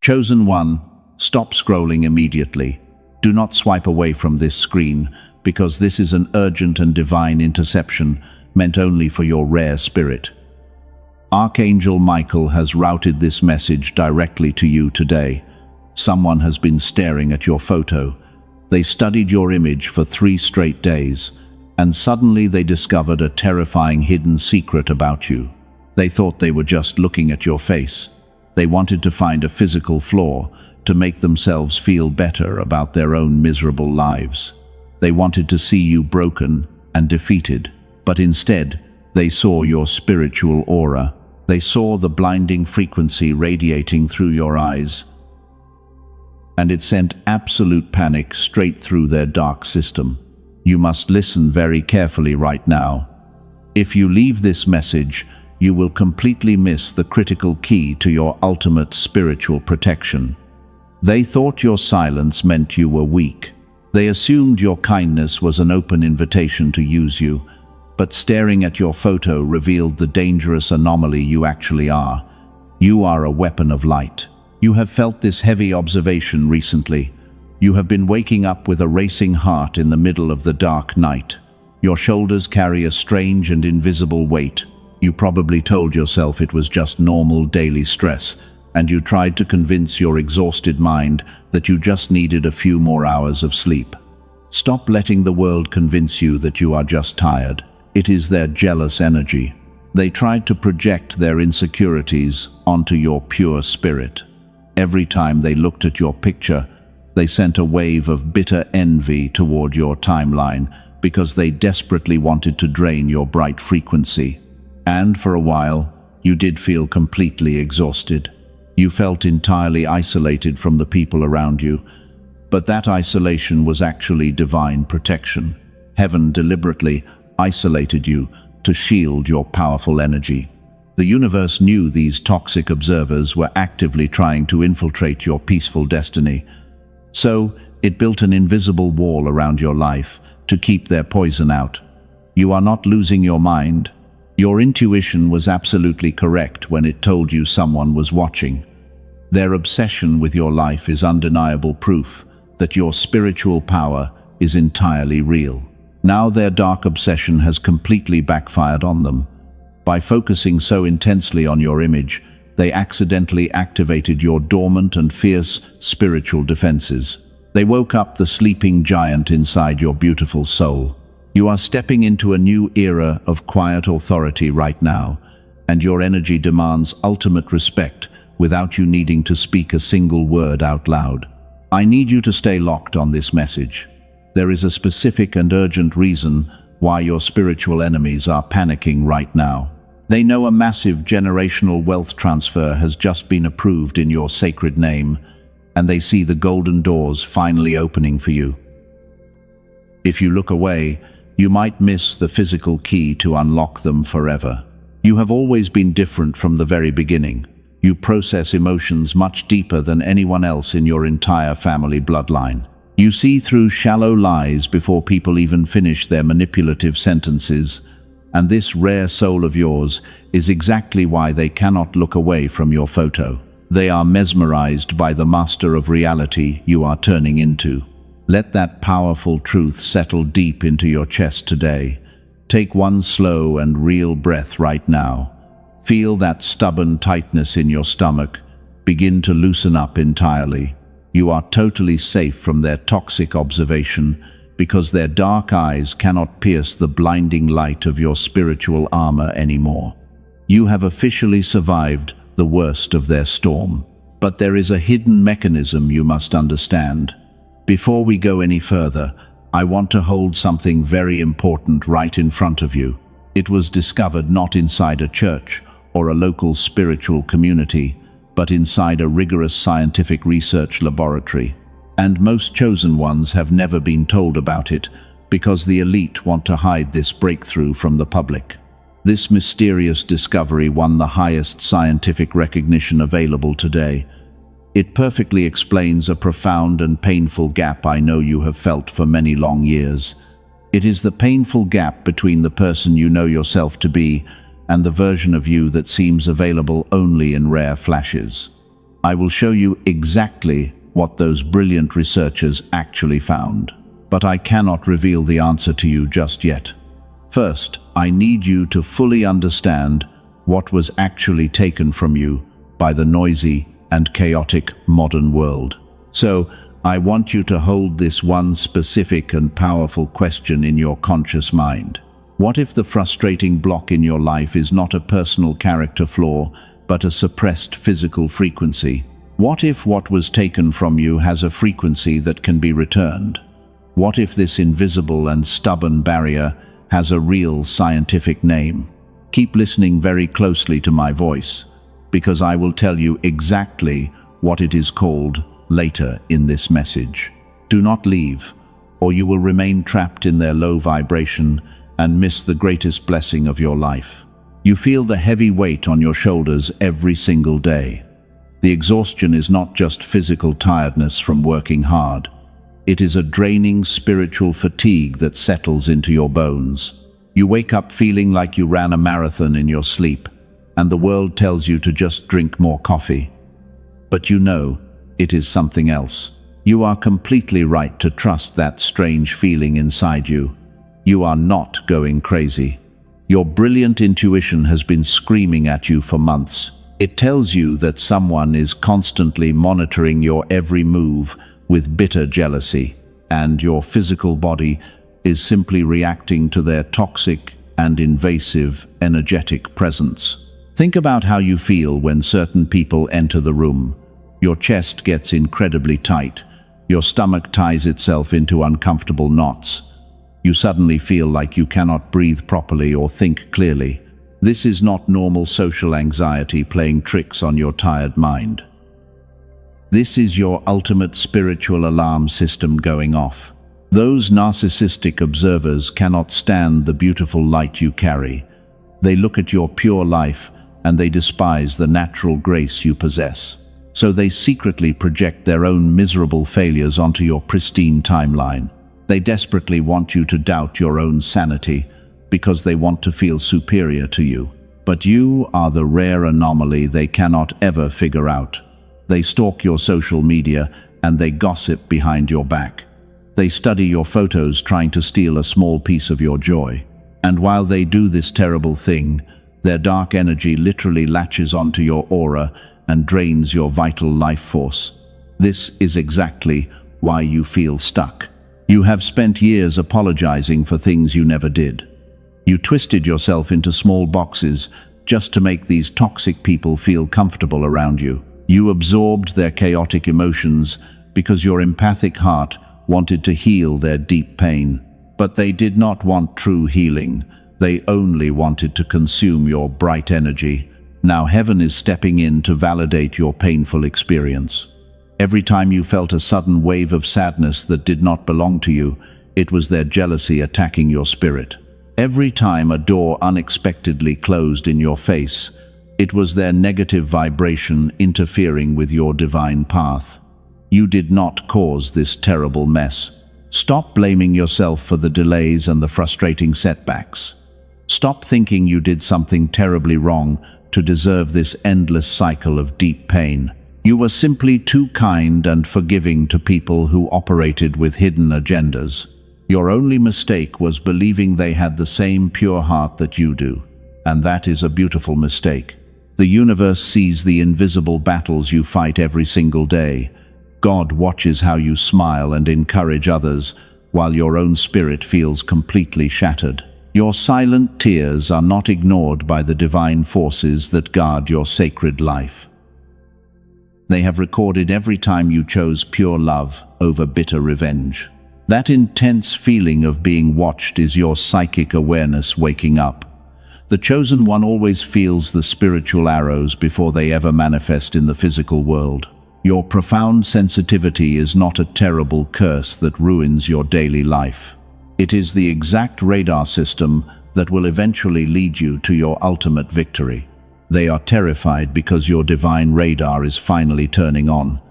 Chosen one, stop scrolling immediately. Do not swipe away from this screen, because this is an urgent and divine interception meant only for your rare spirit. Archangel Michael has routed this message directly to you today. Someone has been staring at your photo. They studied your image for 3 straight days, and suddenly they discovered a terrifying hidden secret about you. They thought they were just looking at your face. They wanted to find a physical flaw to make themselves feel better about their own miserable lives. They wanted to see you broken and defeated, but instead, they saw your spiritual aura. They saw the blinding frequency radiating through your eyes, and it sent absolute panic straight through their dark system. You must listen very carefully right now. If you leave this message, you will completely miss the critical key to your ultimate spiritual protection. They thought your silence meant you were weak. They assumed your kindness was an open invitation to use you, but staring at your photo revealed the dangerous anomaly you actually are. You are a weapon of light. You have felt this heavy observation recently. You have been waking up with a racing heart in the middle of the dark night. Your shoulders carry a strange and invisible weight. You probably told yourself it was just normal daily stress, and you tried to convince your exhausted mind that you just needed a few more hours of sleep. Stop letting the world convince you that you are just tired. It is their jealous energy. They tried to project their insecurities onto your pure spirit. Every time they looked at your picture, they sent a wave of bitter envy toward your timeline because they desperately wanted to drain your bright frequency. And for a while, you did feel completely exhausted. You felt entirely isolated from the people around you, but that isolation was actually divine protection. Heaven deliberately isolated you to shield your powerful energy. The universe knew these toxic observers were actively trying to infiltrate your peaceful destiny, so it built an invisible wall around your life to keep their poison out. You are not losing your mind. Your intuition was absolutely correct when it told you someone was watching. Their obsession with your life is undeniable proof that your spiritual power is entirely real. Now their dark obsession has completely backfired on them. By focusing so intensely on your image, they accidentally activated your dormant and fierce spiritual defenses. They woke up the sleeping giant inside your beautiful soul. You are stepping into a new era of quiet authority right now, and your energy demands ultimate respect without you needing to speak a single word out loud. I need you to stay locked on this message. There is a specific and urgent reason why your spiritual enemies are panicking right now. They know a massive generational wealth transfer has just been approved in your sacred name, and they see the golden doors finally opening for you. If you look away, you might miss the physical key to unlock them forever. You have always been different from the very beginning. You process emotions much deeper than anyone else in your entire family bloodline. You see through shallow lies before people even finish their manipulative sentences, and this rare soul of yours is exactly why they cannot look away from your photo. They are mesmerized by the master of reality you are turning into. Let that powerful truth settle deep into your chest today. Take one slow and real breath right now. Feel that stubborn tightness in your stomach. Begin to loosen up entirely. You are totally safe from their toxic observation because their dark eyes cannot pierce the blinding light of your spiritual armor anymore. You have officially survived the worst of their storm. But there is a hidden mechanism you must understand. Before we go any further, I want to hold something very important right in front of you. It was discovered not inside a church or a local spiritual community, but inside a rigorous scientific research laboratory. And most chosen ones have never been told about it because the elite want to hide this breakthrough from the public. This mysterious discovery won the highest scientific recognition available today. It perfectly explains a profound and painful gap I know you have felt for many long years. It is the painful gap between the person you know yourself to be and the version of you that seems available only in rare flashes. I will show you exactly what those brilliant researchers actually found. But I cannot reveal the answer to you just yet. First, I need you to fully understand what was actually taken from you by the noisy and chaotic modern world. So, I want you to hold this one specific and powerful question in your conscious mind. What if the frustrating block in your life is not a personal character flaw, but a suppressed physical frequency? What if what was taken from you has a frequency that can be returned? What if this invisible and stubborn barrier has a real scientific name? Keep listening very closely to my voice, because I will tell you exactly what it is called later in this message. Do not leave, or you will remain trapped in their low vibration and miss the greatest blessing of your life. You feel the heavy weight on your shoulders every single day. The exhaustion is not just physical tiredness from working hard. It is a draining spiritual fatigue that settles into your bones. You wake up feeling like you ran a marathon in your sleep, and the world tells you to just drink more coffee. But you know, it is something else. You are completely right to trust that strange feeling inside you. You are not going crazy. Your brilliant intuition has been screaming at you for months. It tells you that someone is constantly monitoring your every move with bitter jealousy, and your physical body is simply reacting to their toxic and invasive energetic presence. Think about how you feel when certain people enter the room. Your chest gets incredibly tight. Your stomach ties itself into uncomfortable knots. You suddenly feel like you cannot breathe properly or think clearly. This is not normal social anxiety playing tricks on your tired mind. This is your ultimate spiritual alarm system going off. Those narcissistic observers cannot stand the beautiful light you carry. They look at your pure life and they despise the natural grace you possess. So they secretly project their own miserable failures onto your pristine timeline. They desperately want you to doubt your own sanity because they want to feel superior to you. But you are the rare anomaly they cannot ever figure out. They stalk your social media and they gossip behind your back. They study your photos trying to steal a small piece of your joy. And while they do this terrible thing, their dark energy literally latches onto your aura and drains your vital life force. This is exactly why you feel stuck. You have spent years apologizing for things you never did. You twisted yourself into small boxes just to make these toxic people feel comfortable around you. You absorbed their chaotic emotions because your empathic heart wanted to heal their deep pain. But they did not want true healing. They only wanted to consume your bright energy. Now heaven is stepping in to validate your painful experience. Every time you felt a sudden wave of sadness that did not belong to you, it was their jealousy attacking your spirit. Every time a door unexpectedly closed in your face, it was their negative vibration interfering with your divine path. You did not cause this terrible mess. Stop blaming yourself for the delays and the frustrating setbacks. Stop thinking you did something terribly wrong to deserve this endless cycle of deep pain. You were simply too kind and forgiving to people who operated with hidden agendas. Your only mistake was believing they had the same pure heart that you do, and that is a beautiful mistake. The universe sees the invisible battles you fight every single day. God watches how you smile and encourage others, while your own spirit feels completely shattered. Your silent tears are not ignored by the divine forces that guard your sacred life. They have recorded every time you chose pure love over bitter revenge. That intense feeling of being watched is your psychic awareness waking up. The chosen one always feels the spiritual arrows before they ever manifest in the physical world. Your profound sensitivity is not a terrible curse that ruins your daily life. It is the exact radar system that will eventually lead you to your ultimate victory. They are terrified because your divine radar is finally turning on.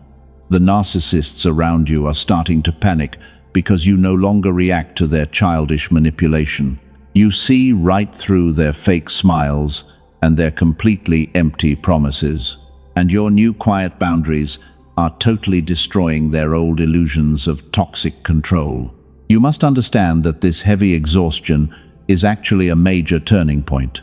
The narcissists around you are starting to panic because you no longer react to their childish manipulation. You see right through their fake smiles and their completely empty promises. and your new quiet boundaries are totally destroying their old illusions of toxic control. You must understand that this heavy exhaustion is actually a major turning point.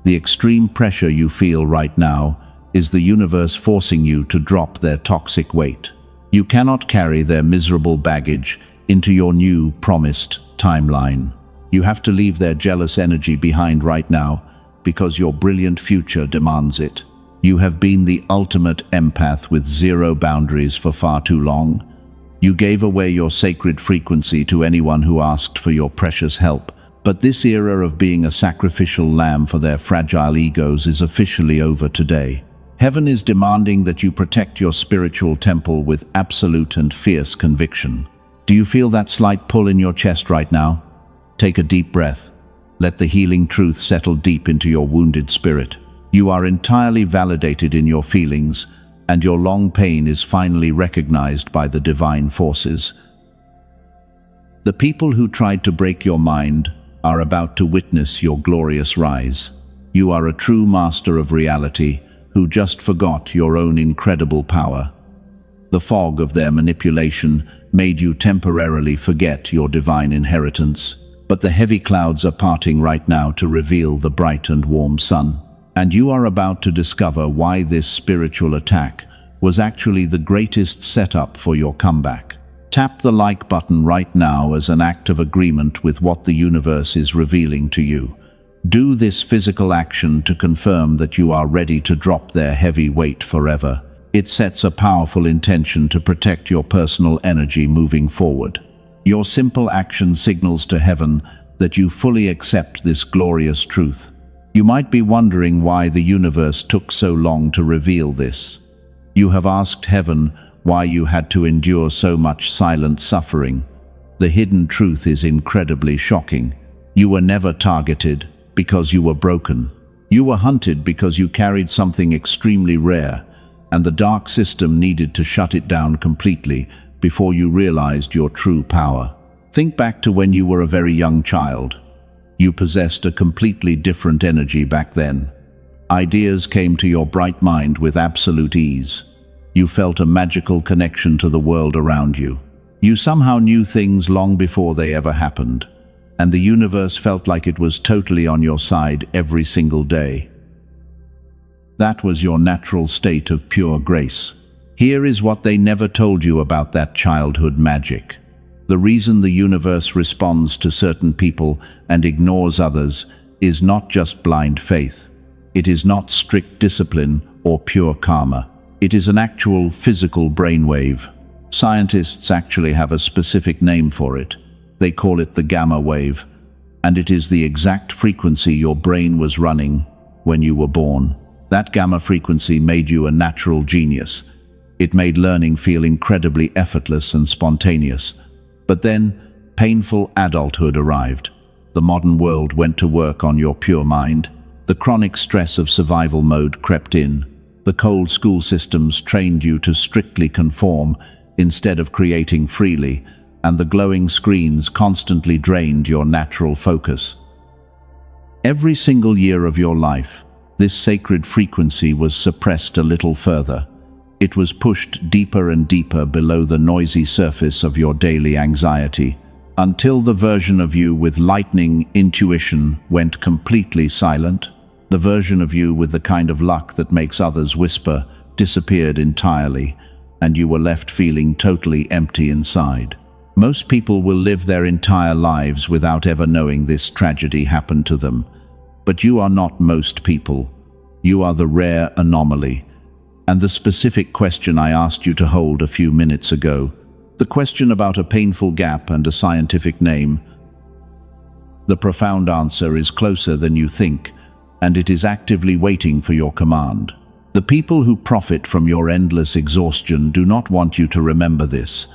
The extreme pressure you feel right now is the universe forcing you to drop their toxic weight. You cannot carry their miserable baggage into your new, promised timeline. You have to leave their jealous energy behind right now because your brilliant future demands it. You have been the ultimate empath with zero boundaries for far too long. You gave away your sacred frequency to anyone who asked for your precious help. But this era of being a sacrificial lamb for their fragile egos is officially over today. Heaven is demanding that you protect your spiritual temple with absolute and fierce conviction. Do you feel that slight pull in your chest right now? Take a deep breath. Let the healing truth settle deep into your wounded spirit. You are entirely validated in your feelings, and your long pain is finally recognized by the divine forces. The people who tried to break your mind are about to witness your glorious rise. You are a true master of reality who just forgot your own incredible power. The fog of their manipulation made you temporarily forget your divine inheritance, but the heavy clouds are parting right now to reveal the bright and warm sun. And you are about to discover why this spiritual attack was actually the greatest setup for your comeback. Tap the like button right now as an act of agreement with what the universe is revealing to you. Do this physical action to confirm that you are ready to drop their heavy weight forever. It sets a powerful intention to protect your personal energy moving forward. Your simple action signals to heaven that you fully accept this glorious truth. You might be wondering why the universe took so long to reveal this. You have asked heaven why you had to endure so much silent suffering. The hidden truth is incredibly shocking. You were never targeted because you were broken. You were hunted because you carried something extremely rare, and the dark system needed to shut it down completely before you realized your true power. Think back to when you were a very young child. You possessed a completely different energy back then. Ideas came to your bright mind with absolute ease. You felt a magical connection to the world around you. You somehow knew things long before they ever happened, and the universe felt like it was totally on your side every single day. That was your natural state of pure grace. Here is what they never told you about that childhood magic. The reason the universe responds to certain people and ignores others is not just blind faith. It is not strict discipline or pure karma. It is an actual physical brainwave. Scientists actually have a specific name for it. They call it the gamma wave, and it is the exact frequency your brain was running when you were born. That gamma frequency made you a natural genius. It made learning feel incredibly effortless and spontaneous. But then, painful adulthood arrived. The modern world went to work on your pure mind. The chronic stress of survival mode crept in. The cold school systems trained you to strictly conform instead of creating freely, and the glowing screens constantly drained your natural focus. Every single year of your life, this sacred frequency was suppressed a little further. It was pushed deeper and deeper below the noisy surface of your daily anxiety, until the version of you with lightning intuition went completely silent. The version of you with the kind of luck that makes others whisper disappeared entirely, and you were left feeling totally empty inside. Most people will live their entire lives without ever knowing this tragedy happened to them. But you are not most people. You are the rare anomaly. And the specific question I asked you to hold a few minutes ago, the question about a painful gap and a scientific name, the profound answer is closer than you think, and it is actively waiting for your command. The people who profit from your endless exhaustion do not want you to remember this.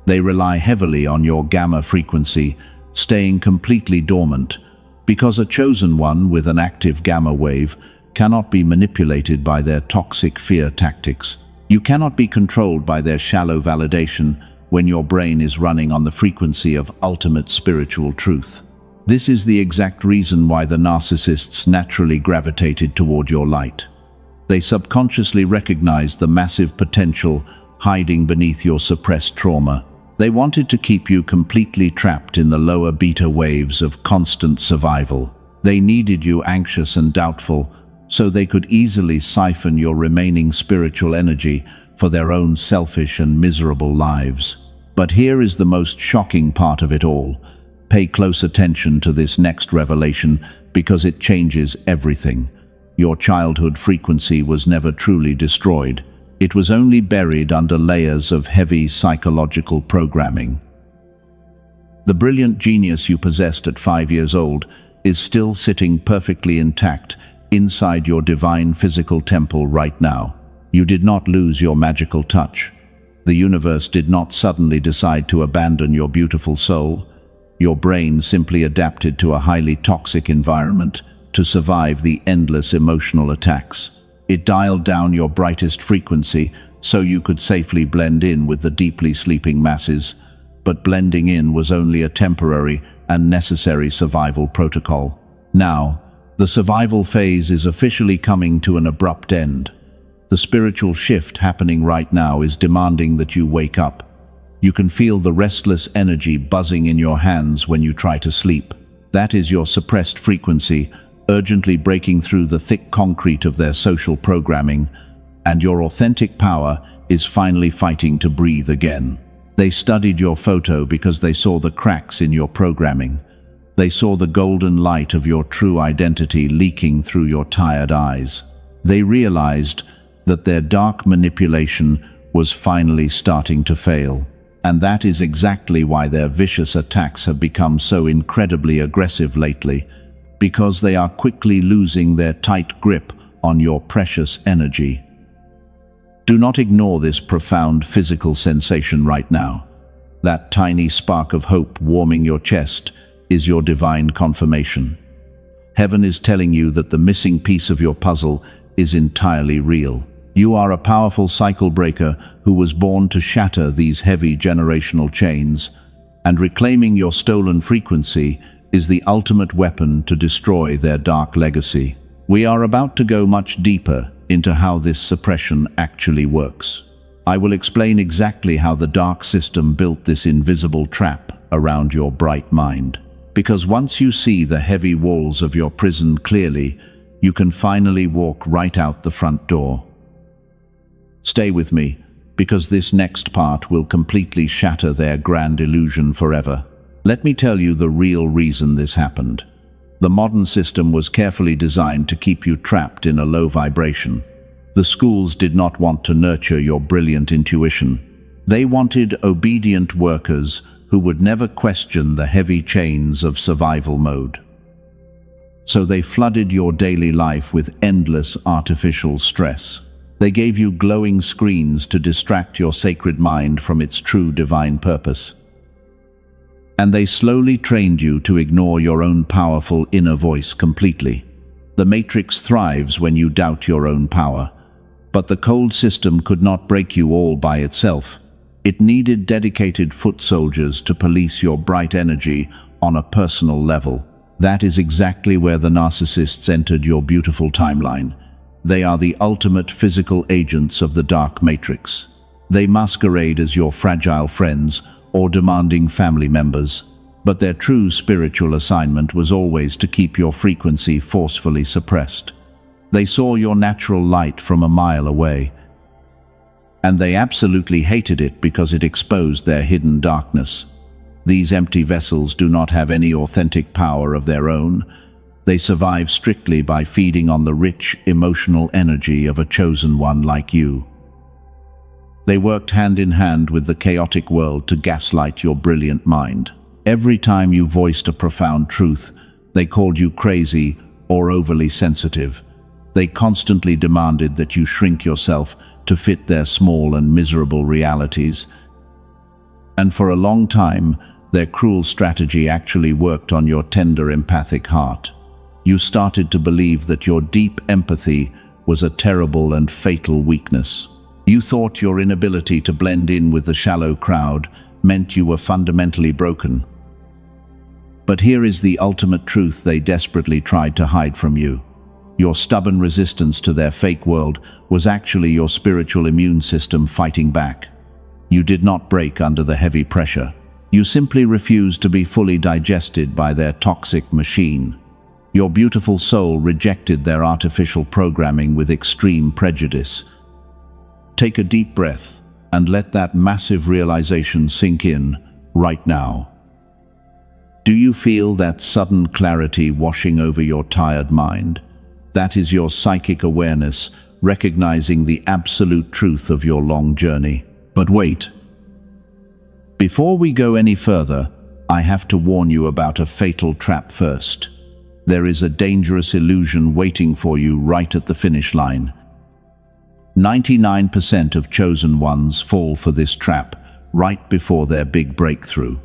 They rely heavily on your gamma frequency, staying completely dormant, because a chosen one with an active gamma wave cannot be manipulated by their toxic fear tactics. You cannot be controlled by their shallow validation when your brain is running on the frequency of ultimate spiritual truth. This is the exact reason why the narcissists naturally gravitated toward your light. They subconsciously recognized the massive potential hiding beneath your suppressed trauma. They wanted to keep you completely trapped in the lower beta waves of constant survival. They needed you anxious and doubtful, so they could easily siphon your remaining spiritual energy for their own selfish and miserable lives. But here is the most shocking part of it all. Pay close attention to this next revelation because it changes everything. Your childhood frequency was never truly destroyed. It was only buried under layers of heavy psychological programming. The brilliant genius you possessed at 5 years old is still sitting perfectly intact inside your divine physical temple right now. You did not lose your magical touch. The universe did not suddenly decide to abandon your beautiful soul. Your brain simply adapted to a highly toxic environment to survive the endless emotional attacks. It dialed down your brightest frequency so you could safely blend in with the deeply sleeping masses, but blending in was only a temporary and necessary survival protocol. Now, the survival phase is officially coming to an abrupt end. The spiritual shift happening right now is demanding that you wake up. You can feel the restless energy buzzing in your hands when you try to sleep. That is your suppressed frequency urgently breaking through the thick concrete of their social programming, and your authentic power is finally fighting to breathe again. They studied your photo because they saw the cracks in your programming. They saw the golden light of your true identity leaking through your tired eyes. They realized that their dark manipulation was finally starting to fail. And that is exactly why their vicious attacks have become so incredibly aggressive lately, because they are quickly losing their tight grip on your precious energy. Do not ignore this profound physical sensation right now. That tiny spark of hope warming your chest is your divine confirmation. Heaven is telling you that the missing piece of your puzzle is entirely real. You are a powerful cycle breaker who was born to shatter these heavy generational chains, and reclaiming your stolen frequency is the ultimate weapon to destroy their dark legacy. We are about to go much deeper into how this suppression actually works. I will explain exactly how the dark system built this invisible trap around your bright mind. Because once you see the heavy walls of your prison clearly, you can finally walk right out the front door. Stay with me, because this next part will completely shatter their grand illusion forever. Let me tell you the real reason this happened. The modern system was carefully designed to keep you trapped in a low vibration. The schools did not want to nurture your brilliant intuition. They wanted obedient workers who would never question the heavy chains of survival mode. So they flooded your daily life with endless artificial stress. They gave you glowing screens to distract your sacred mind from its true divine purpose. And they slowly trained you to ignore your own powerful inner voice completely. The matrix thrives when you doubt your own power. But the cold system could not break you all by itself. It needed dedicated foot soldiers to police your bright energy on a personal level. That is exactly where the narcissists entered your beautiful timeline. They are the ultimate physical agents of the dark matrix. They masquerade as your fragile friends or demanding family members, but their true spiritual assignment was always to keep your frequency forcefully suppressed. They saw your natural light from a mile away, and they absolutely hated it because it exposed their hidden darkness. These empty vessels do not have any authentic power of their own. They survive strictly by feeding on the rich, emotional energy of a chosen one like you. They worked hand in hand with the chaotic world to gaslight your brilliant mind. Every time you voiced a profound truth, they called you crazy or overly sensitive. They constantly demanded that you shrink yourself to fit their small and miserable realities. And for a long time, their cruel strategy actually worked on your tender empathic heart. You started to believe that your deep empathy was a terrible and fatal weakness. You thought your inability to blend in with the shallow crowd meant you were fundamentally broken. But here is the ultimate truth they desperately tried to hide from you. Your stubborn resistance to their fake world was actually your spiritual immune system fighting back. You did not break under the heavy pressure. You simply refused to be fully digested by their toxic machine. Your beautiful soul rejected their artificial programming with extreme prejudice. Take a deep breath and let that massive realization sink in right now. Do you feel that sudden clarity washing over your tired mind? That is your psychic awareness recognizing the absolute truth of your long journey. But wait. Before we go any further, I have to warn you about a fatal trap first. There is a dangerous illusion waiting for you right at the finish line. 99% of chosen ones fall for this trap right before their big breakthrough.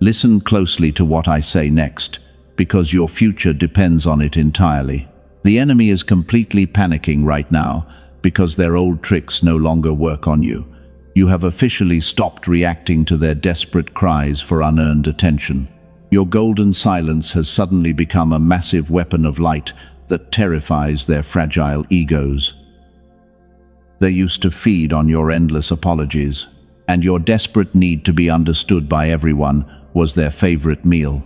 Listen closely to what I say next, because your future depends on it entirely. The enemy is completely panicking right now because their old tricks no longer work on you. You have officially stopped reacting to their desperate cries for unearned attention. Your golden silence has suddenly become a massive weapon of light that terrifies their fragile egos. They used to feed on your endless apologies, and your desperate need to be understood by everyone was their favorite meal.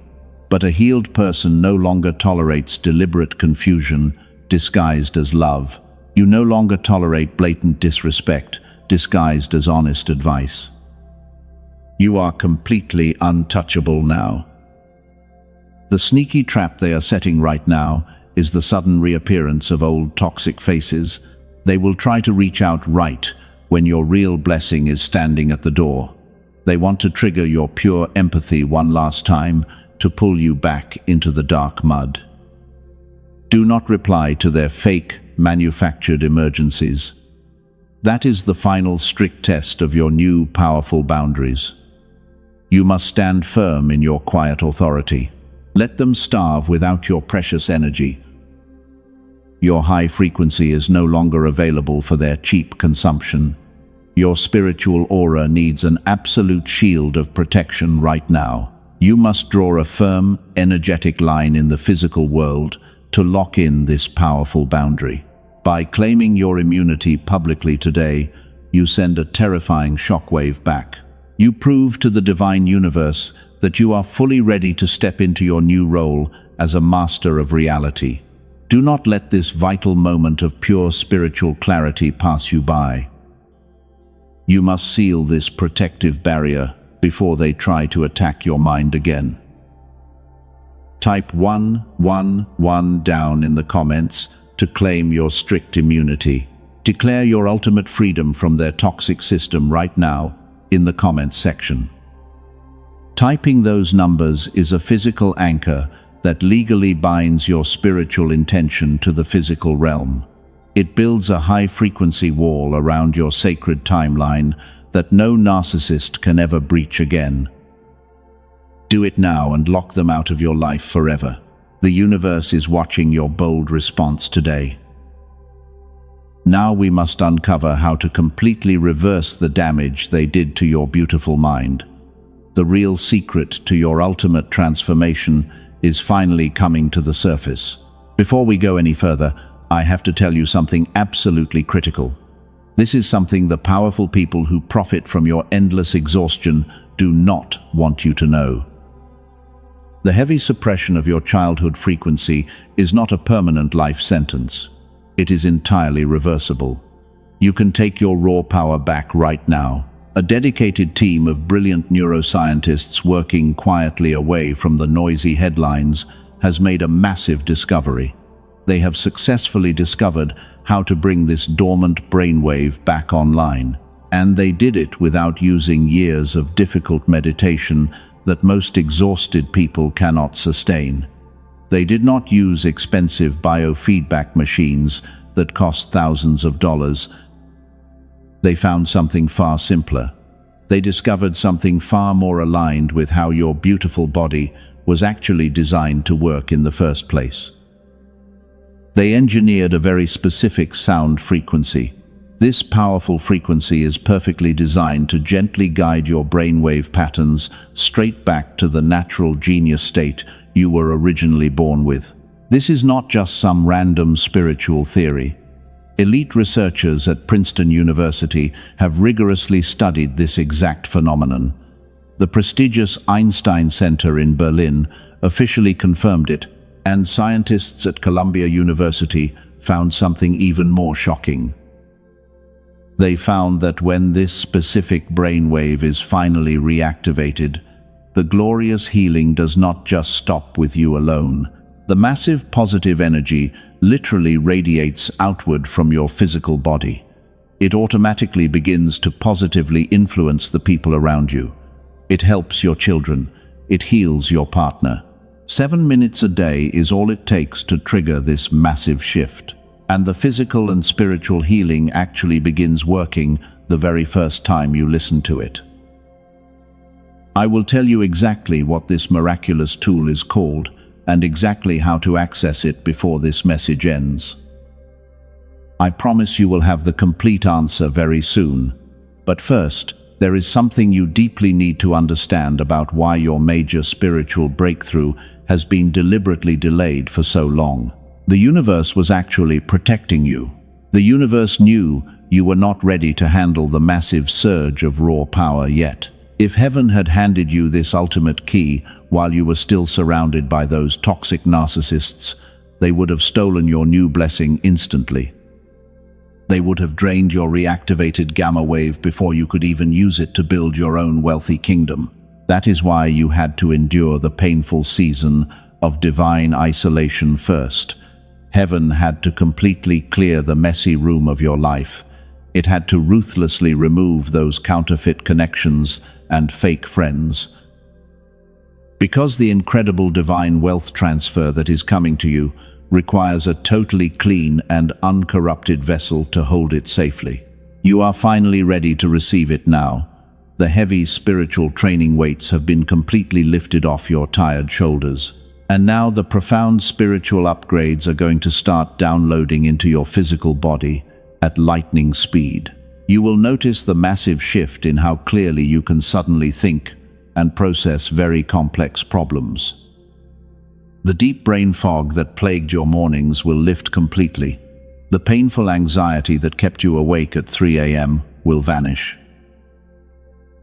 But a healed person no longer tolerates deliberate confusion disguised as love. You no longer tolerate blatant disrespect disguised as honest advice. You are completely untouchable now. The sneaky trap they are setting right now is the sudden reappearance of old toxic faces. They will try to reach out right when your real blessing is standing at the door. They want to trigger your pure empathy one last time to pull you back into the dark mud. Do not reply to their fake, manufactured emergencies. That is the final strict test of your new, powerful boundaries. You must stand firm in your quiet authority. Let them starve without your precious energy. Your high frequency is no longer available for their cheap consumption. Your spiritual aura needs an absolute shield of protection right now. You must draw a firm, energetic line in the physical world to lock in this powerful boundary. By claiming your immunity publicly today, you send a terrifying shockwave back. You prove to the divine universe that you are fully ready to step into your new role as a master of reality. Do not let this vital moment of pure spiritual clarity pass you by. You must seal this protective barrier before they try to attack your mind again. Type 111 down in the comments to claim your strict immunity. Declare your ultimate freedom from their toxic system right now in the comments section. Typing those numbers is a physical anchor that legally binds your spiritual intention to the physical realm. It builds a high-frequency wall around your sacred timeline that no narcissist can ever breach again. Do it now and lock them out of your life forever. The universe is watching your bold response today. Now we must uncover how to completely reverse the damage they did to your beautiful mind. The real secret to your ultimate transformation is finally coming to the surface. Before we go any further, I have to tell you something absolutely critical. This is something the powerful people who profit from your endless exhaustion do not want you to know. The heavy suppression of your childhood frequency is not a permanent life sentence. It is entirely reversible. You can take your raw power back right now. A dedicated team of brilliant neuroscientists working quietly away from the noisy headlines has made a massive discovery. They have successfully discovered how to bring this dormant brainwave back online, and they did it without using years of difficult meditation that most exhausted people cannot sustain. They did not use expensive biofeedback machines that cost thousands of dollars. They found something far simpler. They discovered something far more aligned with how your beautiful body was actually designed to work in the first place. They engineered a very specific sound frequency. This powerful frequency is perfectly designed to gently guide your brainwave patterns straight back to the natural genius state you were originally born with. This is not just some random spiritual theory. Elite researchers at Princeton University have rigorously studied this exact phenomenon. The prestigious Einstein Center in Berlin officially confirmed it, and scientists at Columbia University found something even more shocking. They found that when this specific brainwave is finally reactivated, the glorious healing does not just stop with you alone. The massive positive energy literally radiates outward from your physical body. It automatically begins to positively influence the people around you. It helps your children. It heals your partner. 7 minutes a day is all it takes to trigger this massive shift. And the physical and spiritual healing actually begins working the very first time you listen to it. I will tell you exactly what this miraculous tool is called and exactly how to access it before this message ends. I promise you will have the complete answer very soon. But first, there is something you deeply need to understand about why your major spiritual breakthrough has been deliberately delayed for so long. The universe was actually protecting you. The universe knew you were not ready to handle the massive surge of raw power yet. If heaven had handed you this ultimate key while you were still surrounded by those toxic narcissists, they would have stolen your new blessing instantly. They would have drained your reactivated gamma wave before you could even use it to build your own wealthy kingdom. That is why you had to endure the painful season of divine isolation first. Heaven had to completely clear the messy room of your life. It had to ruthlessly remove those counterfeit connections and fake friends. Because the incredible divine wealth transfer that is coming to you requires a totally clean and uncorrupted vessel to hold it safely. You are finally ready to receive it now. The heavy spiritual training weights have been completely lifted off your tired shoulders. And now the profound spiritual upgrades are going to start downloading into your physical body at lightning speed. You will notice the massive shift in how clearly you can suddenly think and process very complex problems. The deep brain fog that plagued your mornings will lift completely. The painful anxiety that kept you awake at 3 a.m. will vanish.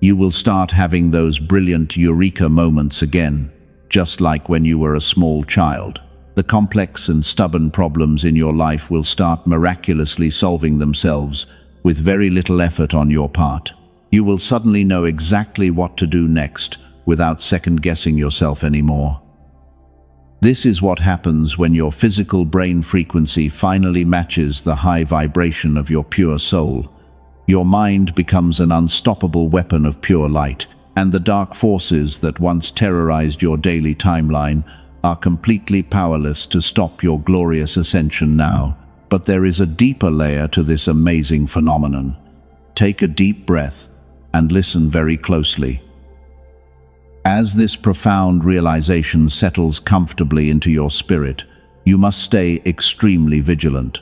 You will start having those brilliant eureka moments again, just like when you were a small child. The complex and stubborn problems in your life will start miraculously solving themselves with very little effort on your part. You will suddenly know exactly what to do next without second-guessing yourself anymore. This is what happens when your physical brain frequency finally matches the high vibration of your pure soul. Your mind becomes an unstoppable weapon of pure light, and the dark forces that once terrorized your daily timeline are completely powerless to stop your glorious ascension now. But there is a deeper layer to this amazing phenomenon. Take a deep breath and listen very closely. As this profound realization settles comfortably into your spirit, you must stay extremely vigilant.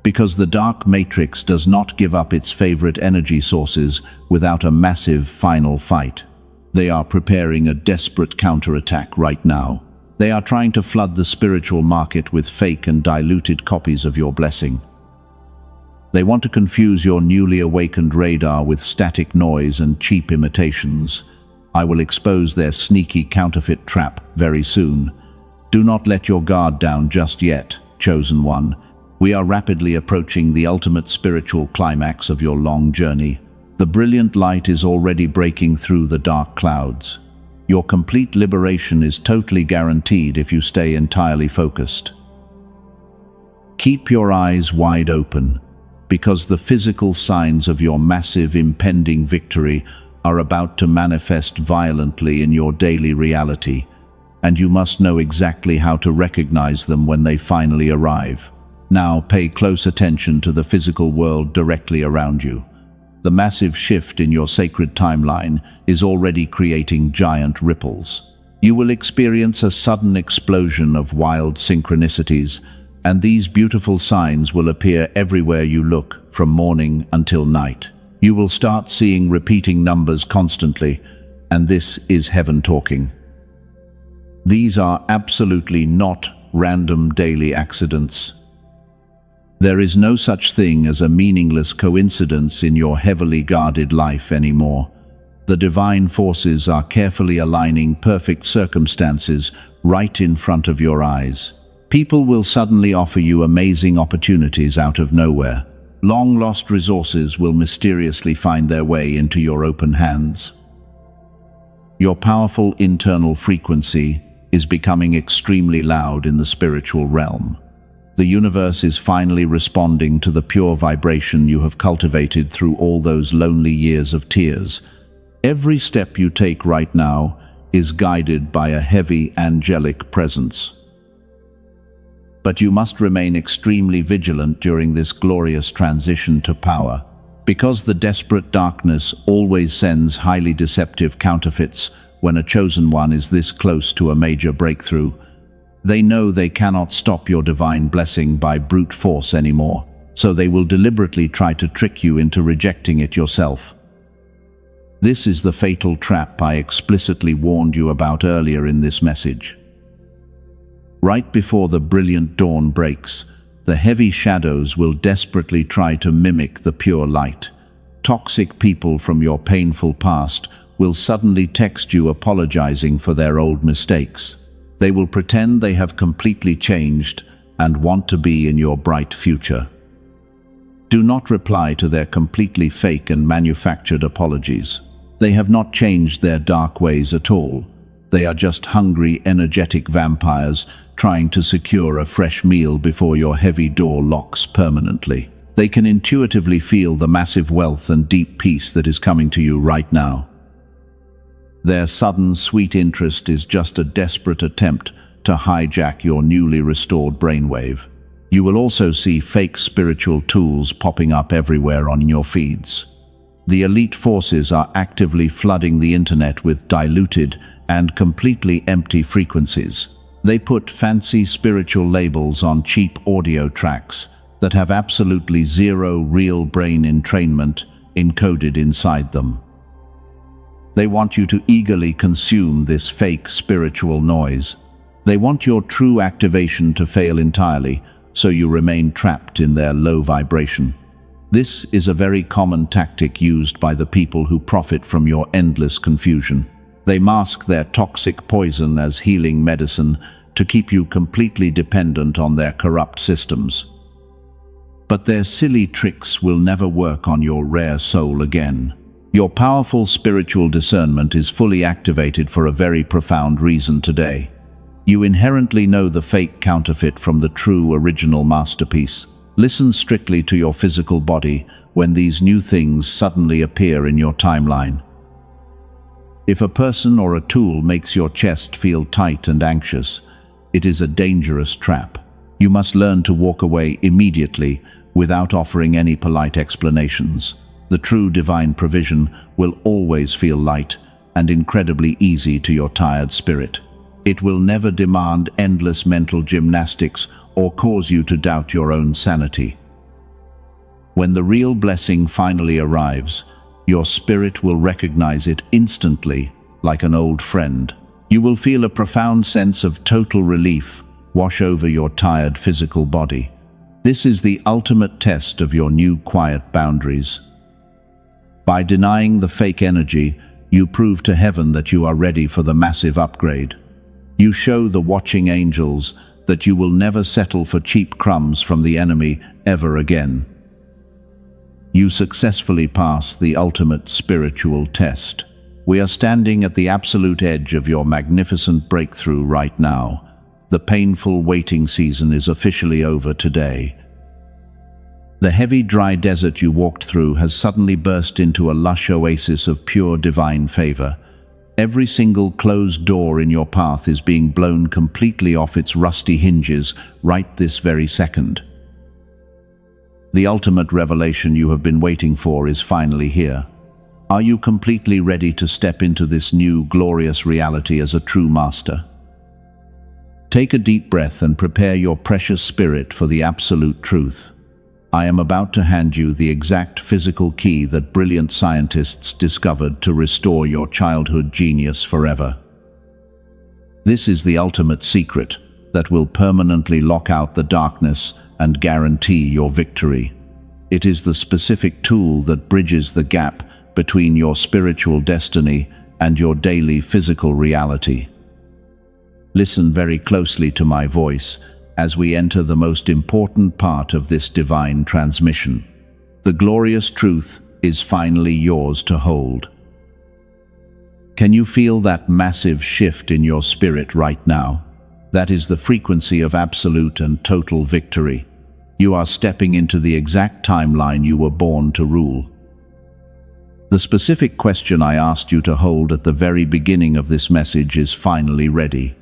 Because the dark matrix does not give up its favorite energy sources without a massive final fight. They are preparing a desperate counterattack right now. They are trying to flood the spiritual market with fake and diluted copies of your blessing. They want to confuse your newly awakened radar with static noise and cheap imitations. I will expose their sneaky counterfeit trap very soon. Do not let your guard down just yet, chosen one. We are rapidly approaching the ultimate spiritual climax of your long journey. The brilliant light is already breaking through the dark clouds. Your complete liberation is totally guaranteed if you stay entirely focused. Keep your eyes wide open, because the physical signs of your massive impending victory are about to manifest violently in your daily reality, and you must know exactly how to recognize them when they finally arrive. Now pay close attention to the physical world directly around you. The massive shift in your sacred timeline is already creating giant ripples. You will experience a sudden explosion of wild synchronicities, and these beautiful signs will appear everywhere you look, from morning until night. You will start seeing repeating numbers constantly, and this is heaven talking. These are absolutely not random daily accidents. There is no such thing as a meaningless coincidence in your heavily guarded life anymore. The divine forces are carefully aligning perfect circumstances right in front of your eyes. People will suddenly offer you amazing opportunities out of nowhere. Long-lost resources will mysteriously find their way into your open hands. Your powerful internal frequency is becoming extremely loud in the spiritual realm. The universe is finally responding to the pure vibration you have cultivated through all those lonely years of tears. Every step you take right now is guided by a heavy angelic presence. But you must remain extremely vigilant during this glorious transition to power, because the desperate darkness always sends highly deceptive counterfeits when a chosen one is this close to a major breakthrough. They know they cannot stop your divine blessing by brute force anymore, so they will deliberately try to trick you into rejecting it yourself. This is the fatal trap I explicitly warned you about earlier in this message. Right before the brilliant dawn breaks, the heavy shadows will desperately try to mimic the pure light. Toxic people from your painful past will suddenly text you apologizing for their old mistakes. They will pretend they have completely changed and want to be in your bright future. Do not reply to their completely fake and manufactured apologies. They have not changed their dark ways at all. They are just hungry, energetic vampires trying to secure a fresh meal before your heavy door locks permanently. They can intuitively feel the massive wealth and deep peace that is coming to you right now. Their sudden, sweet interest is just a desperate attempt to hijack your newly restored brainwave. You will also see fake spiritual tools popping up everywhere on your feeds. The elite forces are actively flooding the internet with diluted and completely empty frequencies. They put fancy spiritual labels on cheap audio tracks that have absolutely zero real brain entrainment encoded inside them. They want you to eagerly consume this fake spiritual noise. They want your true activation to fail entirely, so you remain trapped in their low vibration. This is a very common tactic used by the people who profit from your endless confusion. They mask their toxic poison as healing medicine to keep you completely dependent on their corrupt systems. But their silly tricks will never work on your rare soul again. Your powerful spiritual discernment is fully activated for a very profound reason today. You inherently know the fake counterfeit from the true original masterpiece. Listen strictly to your physical body when these new things suddenly appear in your timeline. If a person or a tool makes your chest feel tight and anxious, it is a dangerous trap. You must learn to walk away immediately without offering any polite explanations. The true divine provision will always feel light and incredibly easy to your tired spirit. It will never demand endless mental gymnastics or cause you to doubt your own sanity. When the real blessing finally arrives, your spirit will recognize it instantly, like an old friend. You will feel a profound sense of total relief wash over your tired physical body. This is the ultimate test of your new quiet boundaries. By denying the fake energy, you prove to heaven that you are ready for the massive upgrade. You show the watching angels that you will never settle for cheap crumbs from the enemy ever again. You successfully pass the ultimate spiritual test. We are standing at the absolute edge of your magnificent breakthrough right now. The painful waiting season is officially over today. The heavy, dry desert you walked through has suddenly burst into a lush oasis of pure divine favor. Every single closed door in your path is being blown completely off its rusty hinges right this very second. The ultimate revelation you have been waiting for is finally here. Are you completely ready to step into this new, glorious reality as a true master? Take a deep breath and prepare your precious spirit for the absolute truth. I am about to hand you the exact physical key that brilliant scientists discovered to restore your childhood genius forever. This is the ultimate secret that will permanently lock out the darkness and guarantee your victory. It is the specific tool that bridges the gap between your spiritual destiny and your daily physical reality. Listen very closely to my voice as we enter the most important part of this divine transmission. The glorious truth is finally yours to hold. Can you feel that massive shift in your spirit right now? That is the frequency of absolute and total victory. You are stepping into the exact timeline you were born to rule. The specific question I asked you to hold at the very beginning of this message is finally ready.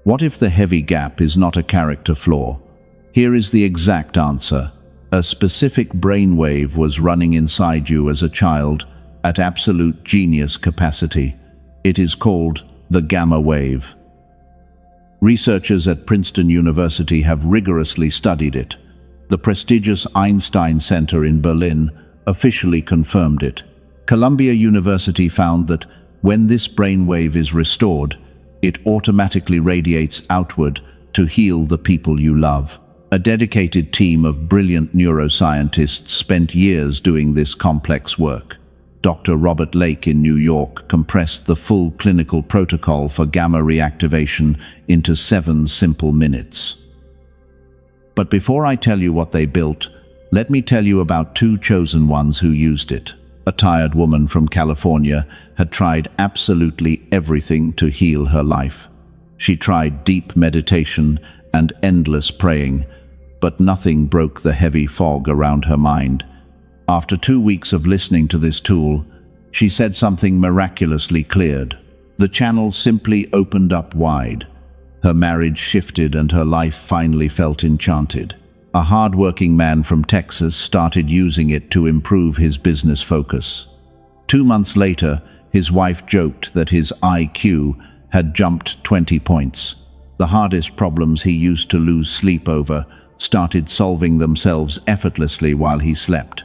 What if the heavy gap is not a character flaw? Here is the exact answer. A specific brainwave was running inside you as a child at absolute genius capacity. It is called the gamma wave. Researchers at Princeton University have rigorously studied it. The prestigious Einstein Center in Berlin officially confirmed it. Columbia University found that when this brainwave is restored, it automatically radiates outward to heal the people you love. A dedicated team of brilliant neuroscientists spent years doing this complex work. Dr. Robert Lake in New York compressed the full clinical protocol for gamma reactivation into 7 simple minutes. But before I tell you what they built, let me tell you about 2 chosen ones who used it. A tired woman from California had tried absolutely everything to heal her life. She tried deep meditation and endless praying, but nothing broke the heavy fog around her mind. After 2 weeks of listening to this tool, she said something miraculously cleared. The channel simply opened up wide. Her marriage shifted and her life finally felt enchanted. A hard-working man from Texas started using it to improve his business focus. 2 months later, his wife joked that his IQ had jumped 20 points. The hardest problems he used to lose sleep over started solving themselves effortlessly while he slept.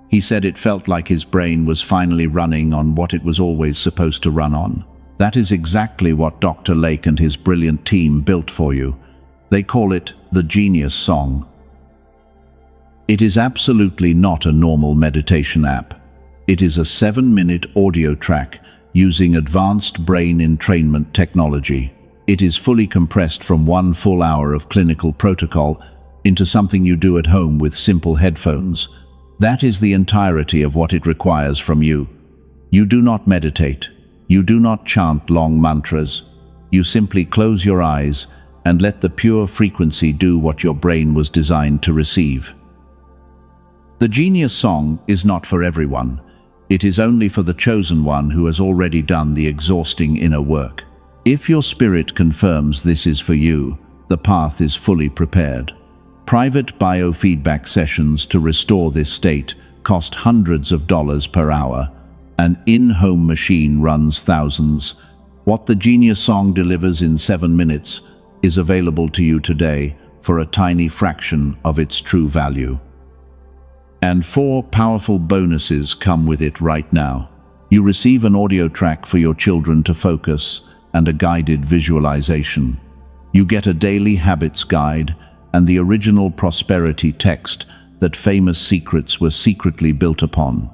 He said it felt like his brain was finally running on what it was always supposed to run on. That is exactly what Dr. Lake and his brilliant team built for you. They call it the Genius Song. It is absolutely not a normal meditation app. It is a 7-minute audio track using advanced brain entrainment technology. It is fully compressed from 1 full hour of clinical protocol into something you do at home with simple headphones. That is the entirety of what it requires from you. You do not meditate. You do not chant long mantras. You simply close your eyes and let the pure frequency do what your brain was designed to receive. The Genius Song is not for everyone. It is only for the chosen one who has already done the exhausting inner work. If your spirit confirms this is for you, the path is fully prepared. Private biofeedback sessions to restore this state cost hundreds of dollars per hour. An in-home machine runs thousands. What the Genius Song delivers in 7 minutes is available to you today for a tiny fraction of its true value. And 4 powerful bonuses come with it right now. You receive an audio track for your children to focus and a guided visualization. You get a daily habits guide and the original prosperity text that famous secrets were secretly built upon.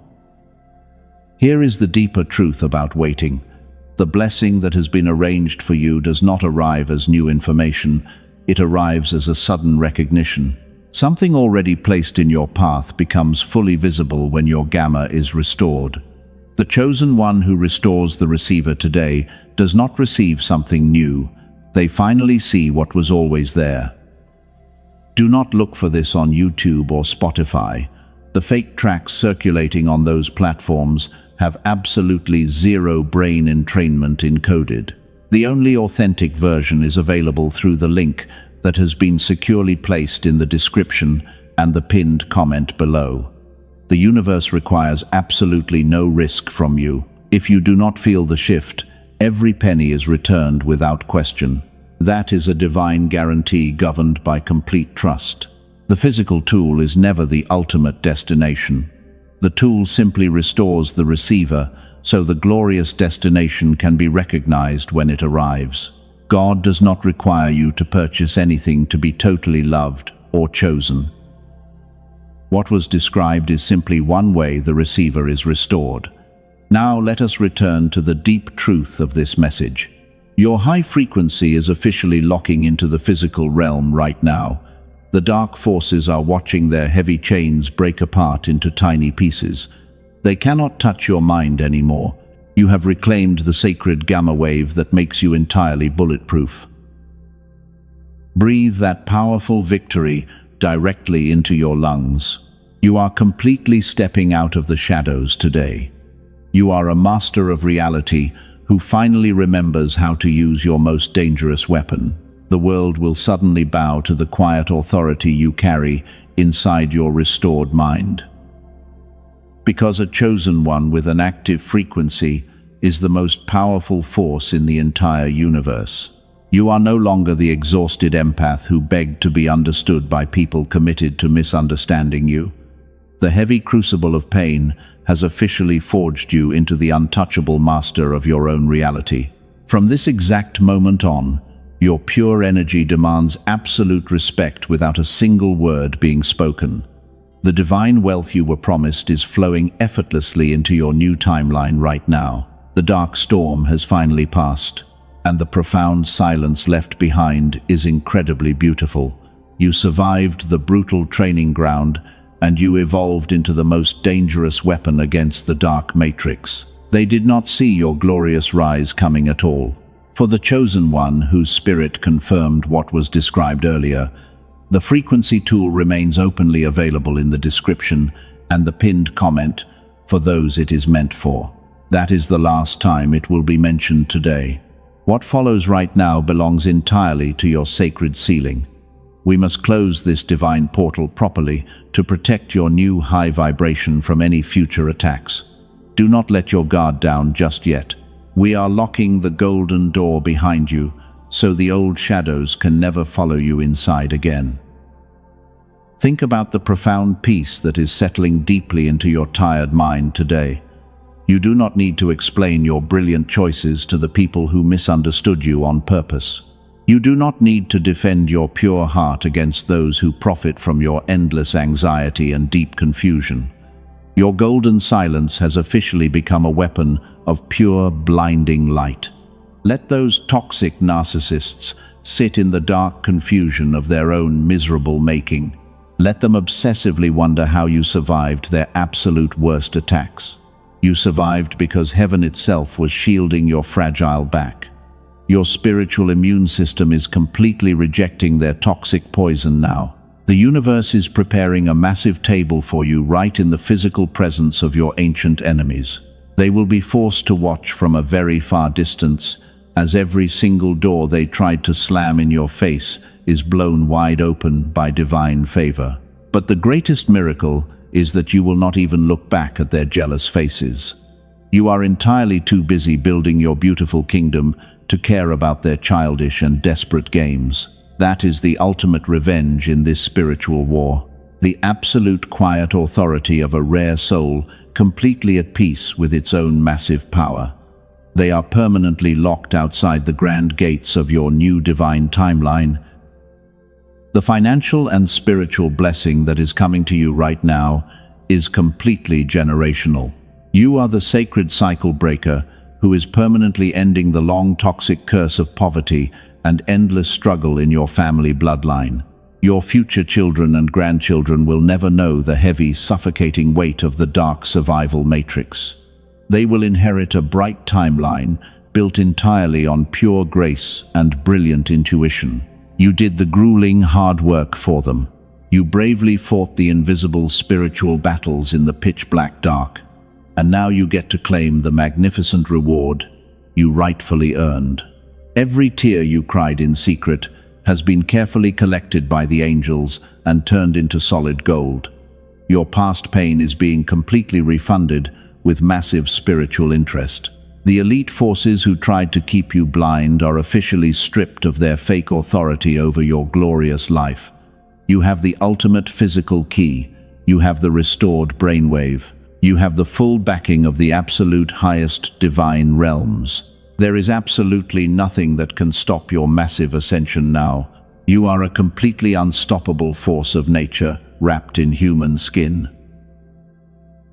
Here is the deeper truth about waiting. The blessing that has been arranged for you does not arrive as new information. It arrives as a sudden recognition. Something already placed in your path becomes fully visible when your gamma is restored. The chosen one who restores the receiver today does not receive something new. They finally see what was always there. Do not look for this on YouTube or Spotify. The fake tracks circulating on those platforms have absolutely zero brain entrainment encoded. The only authentic version is available through the link that has been securely placed in the description and the pinned comment below. The universe requires absolutely no risk from you. If you do not feel the shift, every penny is returned without question. That is a divine guarantee governed by complete trust. The physical tool is never the ultimate destination. The tool simply restores the receiver so the glorious destination can be recognized when it arrives. God does not require you to purchase anything to be totally loved or chosen. What was described is simply one way the receiver is restored. Now let us return to the deep truth of this message. Your high frequency is officially locking into the physical realm right now. The dark forces are watching their heavy chains break apart into tiny pieces. They cannot touch your mind anymore. You have reclaimed the sacred gamma wave that makes you entirely bulletproof. Breathe that powerful victory directly into your lungs. You are completely stepping out of the shadows today. You are a master of reality who finally remembers how to use your most dangerous weapon. The world will suddenly bow to the quiet authority you carry inside your restored mind. Because a chosen one with an active frequency is the most powerful force in the entire universe. You are no longer the exhausted empath who begged to be understood by people committed to misunderstanding you. The heavy crucible of pain has officially forged you into the untouchable master of your own reality. From this exact moment on, your pure energy demands absolute respect without a single word being spoken. The divine wealth you were promised is flowing effortlessly into your new timeline right now. The dark storm has finally passed, and the profound silence left behind is incredibly beautiful. You survived the brutal training ground, and you evolved into the most dangerous weapon against the dark matrix. They did not see your glorious rise coming at all. For the chosen one whose spirit confirmed what was described earlier, the frequency tool remains openly available in the description and the pinned comment for those it is meant for. That is the last time it will be mentioned today. What follows right now belongs entirely to your sacred sealing. We must close this divine portal properly to protect your new high vibration from any future attacks. Do not let your guard down just yet. We are locking the golden door behind you, so the old shadows can never follow you inside again. Think about the profound peace that is settling deeply into your tired mind today. You do not need to explain your brilliant choices to the people who misunderstood you on purpose. You do not need to defend your pure heart against those who profit from your endless anxiety and deep confusion. Your golden silence has officially become a weapon of pure, blinding light. Let those toxic narcissists sit in the dark confusion of their own miserable making. Let them obsessively wonder how you survived their absolute worst attacks. You survived because heaven itself was shielding your fragile back. Your spiritual immune system is completely rejecting their toxic poison now. The universe is preparing a massive table for you right in the physical presence of your ancient enemies. They will be forced to watch from a very far distance as every single door they tried to slam in your face is blown wide open by divine favor. But the greatest miracle is that you will not even look back at their jealous faces. You are entirely too busy building your beautiful kingdom to care about their childish and desperate games. That is the ultimate revenge in this spiritual war. The absolute quiet authority of a rare soul completely at peace with its own massive power. They are permanently locked outside the grand gates of your new divine timeline. The financial and spiritual blessing that is coming to you right now is completely generational. You are the sacred cycle breaker who is permanently ending the long toxic curse of poverty and endless struggle in your family bloodline. Your future children and grandchildren will never know the heavy, suffocating weight of the dark survival matrix. They will inherit a bright timeline built entirely on pure grace and brilliant intuition. You did the grueling hard work for them. You bravely fought the invisible spiritual battles in the pitch-black dark, and now you get to claim the magnificent reward you rightfully earned. Every tear you cried in secret has been carefully collected by the angels and turned into solid gold. Your past pain is being completely refunded with massive spiritual interest. The elite forces who tried to keep you blind are officially stripped of their fake authority over your glorious life. You have the ultimate physical key. You have the restored brainwave. You have the full backing of the absolute highest divine realms. There is absolutely nothing that can stop your massive ascension now. You are a completely unstoppable force of nature, wrapped in human skin.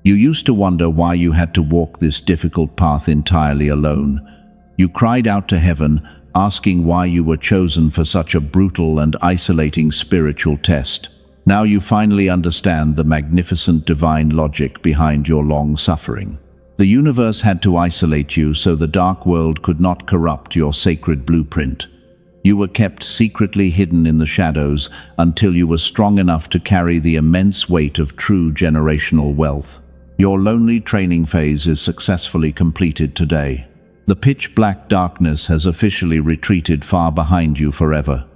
You used to wonder why you had to walk this difficult path entirely alone. You cried out to heaven, asking why you were chosen for such a brutal and isolating spiritual test. Now you finally understand the magnificent divine logic behind your long suffering. The universe had to isolate you so the dark world could not corrupt your sacred blueprint. You were kept secretly hidden in the shadows until you were strong enough to carry the immense weight of true generational wealth. Your lonely training phase is successfully completed today. The pitch-black darkness has officially retreated far behind you forever.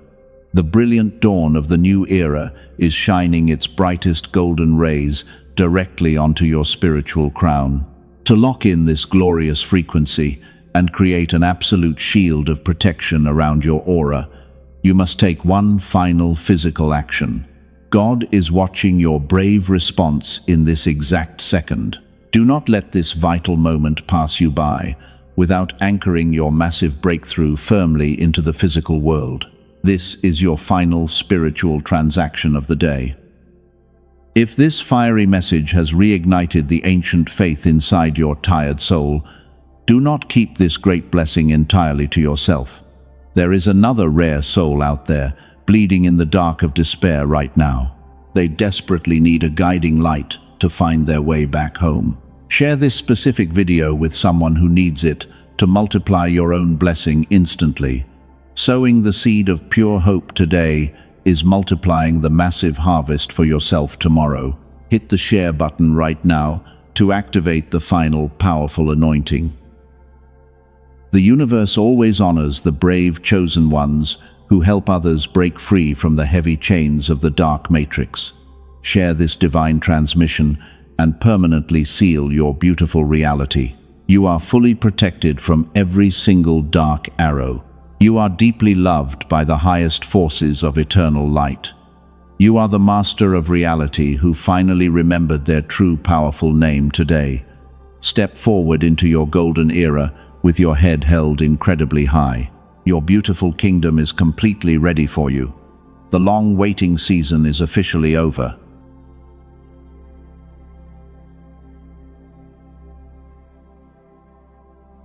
The brilliant dawn of the new era is shining its brightest golden rays directly onto your spiritual crown. To lock in this glorious frequency and create an absolute shield of protection around your aura, you must take one final physical action. God is watching your brave response in this exact second. Do not let this vital moment pass you by without anchoring your massive breakthrough firmly into the physical world. This is your final spiritual transaction of the day. If this fiery message has reignited the ancient faith inside your tired soul, do not keep this great blessing entirely to yourself. There is another rare soul out there, bleeding in the dark of despair right now. They desperately need a guiding light to find their way back home. Share this specific video with someone who needs it to multiply your own blessing instantly. Sowing the seed of pure hope today is multiplying the massive harvest for yourself tomorrow. Hit the share button right now to activate the final powerful anointing. The universe always honors the brave chosen ones who help others break free from the heavy chains of the dark matrix. Share this divine transmission and permanently seal your beautiful reality. You are fully protected from every single dark arrow. You are deeply loved by the highest forces of eternal light. You are the master of reality who finally remembered their true powerful name today. Step forward into your golden era with your head held incredibly high. Your beautiful kingdom is completely ready for you. The long waiting season is officially over.